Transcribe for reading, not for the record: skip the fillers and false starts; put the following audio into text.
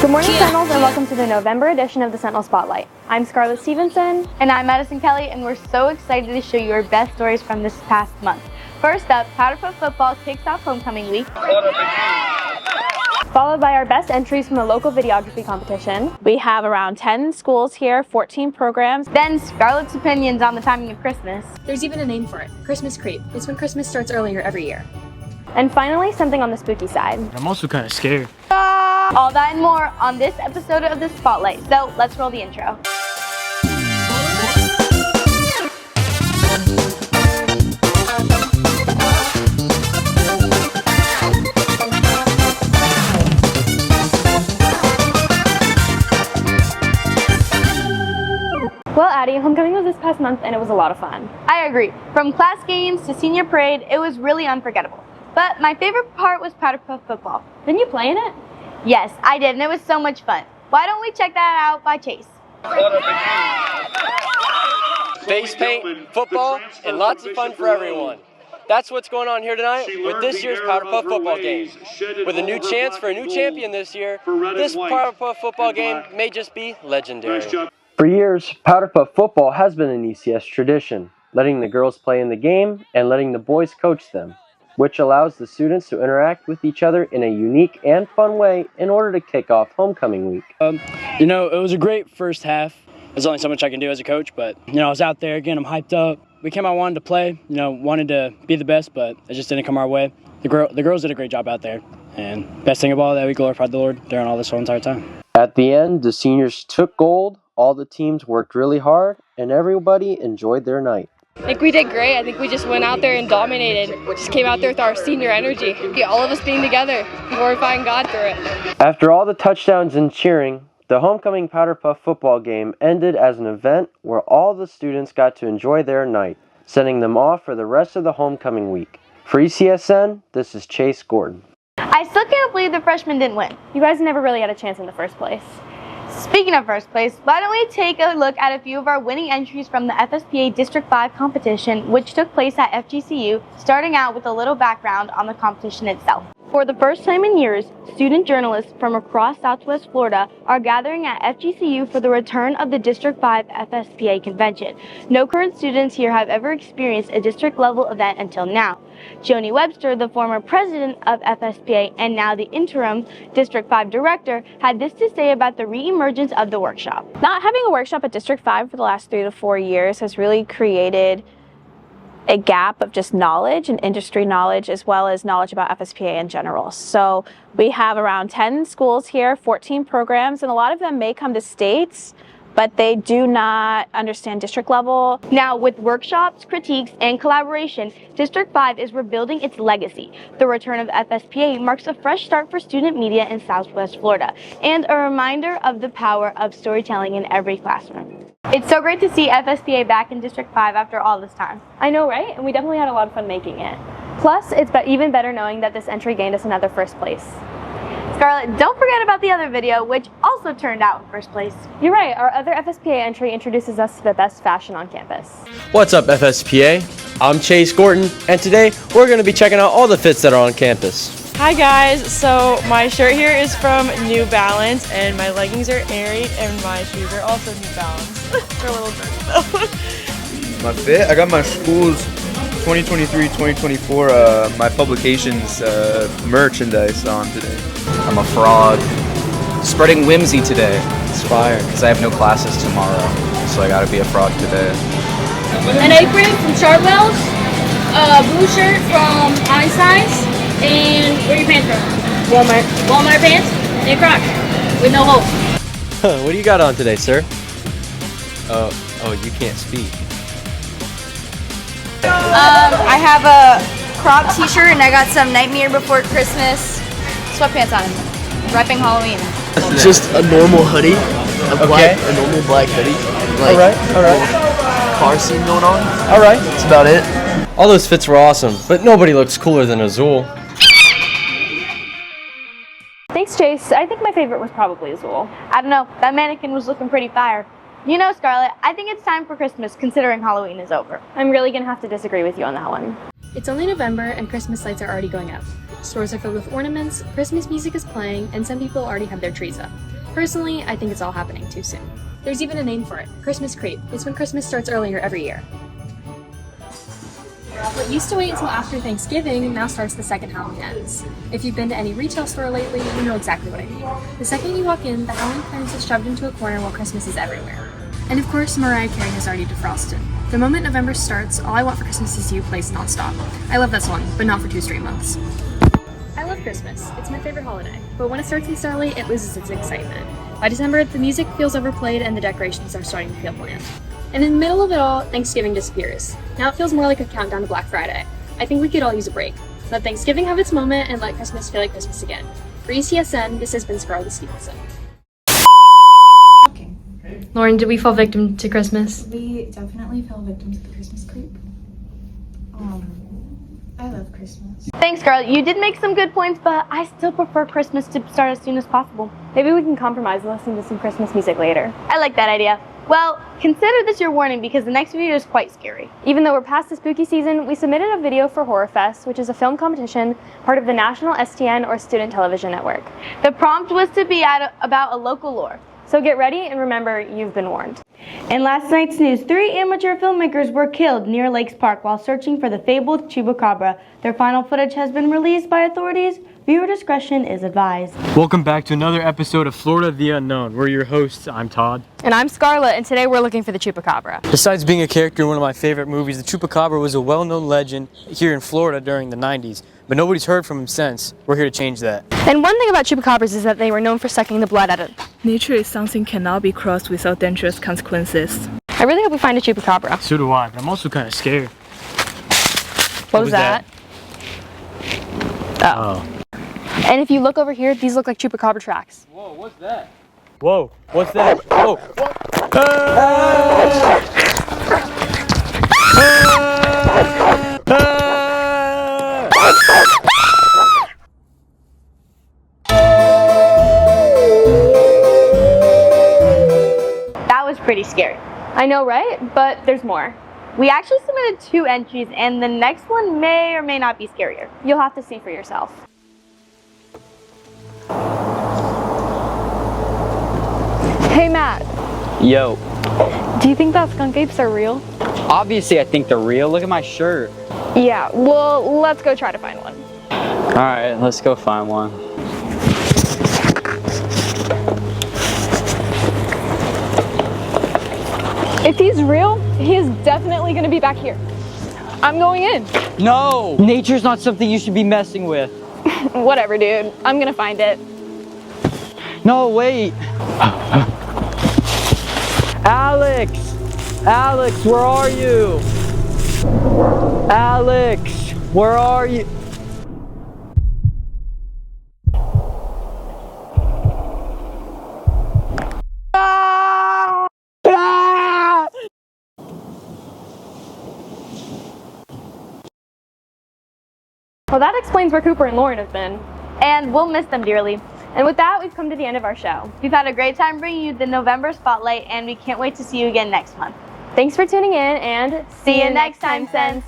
Good morning, Sentinels, and welcome to the November edition of the Sentinel Spotlight. I'm Scarlett Stevenson. And I'm Madison Kelly, and we're so excited to show you our best stories from this past month. First up, Powder Puff Football kicks off homecoming week, Followed by our best entries from the local videography competition. We have around 10 schools here, 14 programs. Then Scarlett's opinions on the timing of Christmas. There's even a name for it, Christmas creep. It's when Christmas starts earlier every year. And finally, something on the spooky side. I'm also kind of scared. All that and more on this episode of the Spotlight. So let's roll the intro. Well, Addie, homecoming was this past month and it was a lot of fun. I agree. From class games to senior parade, it was really unforgettable. But my favorite part was Powder Puff Football. Didn't you play in it? Yes, I did, and it was so much fun. Why don't we check that out by Chase? Face paint, football, and lots of fun for everyone. That's what's going on here tonight with this year's Powder Puff football game. With a new chance for a new champion this year, this Powder Puff football game may just be legendary. For years, Powder Puff football has been an ECS tradition, letting the girls play in the game and letting the boys coach them, which allows the students to interact with each other in a unique and fun way in order to kick off homecoming week. It was a great first half. There's only so much I can do as a coach, but I was out there again. I'm hyped up. We came out wanted to play, wanted to be the best, but it just didn't come our way. The girls did a great job out there, and best thing of all that we glorified the Lord during all this whole entire time. At the end, the seniors took gold. All the teams worked really hard, and everybody enjoyed their night. I think we did great. I think we just went out there and dominated. Just came out there with our senior energy. All of us being together, glorifying God through it. After all the touchdowns and cheering, the homecoming Powder Puff football game ended as an event where all the students got to enjoy their night, sending them off for the rest of the homecoming week. For ECSN, this is Chase Gordon. I still can't believe the freshmen didn't win. You guys never really had a chance in the first place. Speaking of first place, why don't we take a look at a few of our winning entries from the FSPA District 5 competition, which took place at FGCU, starting out with a little background on the competition itself. For the first time in years, student journalists from across Southwest Florida are gathering at FGCU for the return of the District 5 FSPA convention. No current students here have ever experienced a district-level event until now. Joni Webster, the former president of FSPA and now the interim District 5 director, had this to say about the re-emergence of the workshop. Not having a workshop at District 5 for the last 3 to 4 years has really created a gap of just knowledge and industry knowledge as well as knowledge about FSPA in general. So we have around 10 schools here, 14 programs, and a lot of them may come to states, but they do not understand district level. Now, with workshops, critiques, and collaboration, District 5 is rebuilding its legacy. The return of FSPA marks a fresh start for student media in Southwest Florida and a reminder of the power of storytelling in every classroom. It's so great to see FSPA back in District 5 after all this time. I know, right? And we definitely had a lot of fun making it. Plus, it's even better knowing that this entry gained us another first place. Scarlett, don't forget about the other video, which also turned out in first place. You're right, our other FSPA entry introduces us to the best fashion on campus. What's up, FSPA? I'm Chase Gordon, and today we're going to be checking out all the fits that are on campus. Hi guys, so my shirt here is from New Balance, and my leggings are Aerie, and my shoes are also New Balance. They're a little dirty though. My fit, I got my school's 2023-2024, my publications merchandise on today. I'm a frog. Spreading whimsy today. It's fire. Because I have no classes tomorrow, so I gotta be a frog today. An apron from Chartwell's, a blue shirt from Einstein's, and where are your pants from? Walmart. Walmart pants and Crocs with no holes. What do you got on today, sir? Oh, you can't speak. I have a crop t-shirt and I got some Nightmare Before Christmas sweatpants on. Repping Halloween. Just a normal hoodie, a normal black hoodie. All right. Car scene going on. All right. That's about it. All those fits were awesome, but nobody looks cooler than Azul. Thanks, Chase. I think my favorite was probably Azul. I don't know, that mannequin was looking pretty fire. You know, Scarlett, I think it's time for Christmas, considering Halloween is over. I'm really gonna have to disagree with you on that one. It's only November and Christmas lights are already going up. Stores are filled with ornaments, Christmas music is playing, and some people already have their trees up. Personally, I think it's all happening too soon. There's even a name for it, Christmas creep. It's when Christmas starts earlier every year. What used to wait until after Thanksgiving now starts the second Halloween ends. If you've been to any retail store lately, you know exactly what I mean. The second you walk in, the Halloween plants is shoved into a corner while Christmas is everywhere. And of course, Mariah Carey has already defrosted. The moment November starts, All I Want for Christmas Is You plays nonstop. I love that song, but not for 2 straight months. I love Christmas. It's my favorite holiday. But when it starts this early, it loses its excitement. By December, the music feels overplayed and the decorations are starting to feel bland. And in the middle of it all, Thanksgiving disappears. Now it feels more like a countdown to Black Friday. I think we could all use a break. Let Thanksgiving have its moment and let Christmas feel like Christmas again. For ECSN, this has been Scarlett Stevenson. Lauren, did we fall victim to Christmas? We definitely fell victim to the Christmas creep. I love Christmas. Thanks, Scarlett. You did make some good points, but I still prefer Christmas to start as soon as possible. Maybe we can compromise and listen to some Christmas music later. I like that idea. Well, consider this your warning because the next video is quite scary. Even though we're past the spooky season, we submitted a video for Horror Fest, which is a film competition, part of the National STN or Student Television Network. The prompt was to be about a local lore. So get ready and remember, you've been warned. In last night's news, 3 amateur filmmakers were killed near Lakes Park while searching for the fabled chupacabra. Their final footage has been released by authorities. Viewer discretion is advised. Welcome back to another episode of Florida the Unknown. We're your hosts. I'm Todd. And I'm Scarlett, and today we're looking for the chupacabra. Besides being a character in one of my favorite movies, the chupacabra was a well-known legend here in Florida during the 90s, but nobody's heard from him since. We're here to change that. And one thing about chupacabras is that they were known for sucking the blood out of. Nature is something cannot be crossed without dangerous consequences. I really hope we find a chupacabra. So do I, but I'm also kind of scared. What was that? Oh. And if you look over here, these look like chupacabra tracks. Whoa, what's that? Whoa, what's that? Whoa. That was pretty scary. I know, right? But there's more. We actually submitted 2 entries, and the next one may or may not be scarier. You'll have to see for yourself. Hey Matt. Yo. Do you think that skunk apes are real? Obviously I think they're real. Look at my shirt. Yeah, well, let's go try to find one. Alright, let's go find one. If he's real, he is definitely going to be back here. I'm going in. No! Nature's not something you should be messing with. Whatever, dude. I'm going to find it. No, wait. Alex! Alex, where are you? Alex, where are you? Ah! Ah! Well, that explains where Cooper and Lauren have been. And we'll miss them dearly. And with that, we've come to the end of our show. We've had a great time bringing you the November Spotlight, and we can't wait to see you again next month. Thanks for tuning in, and see you next time, Sense.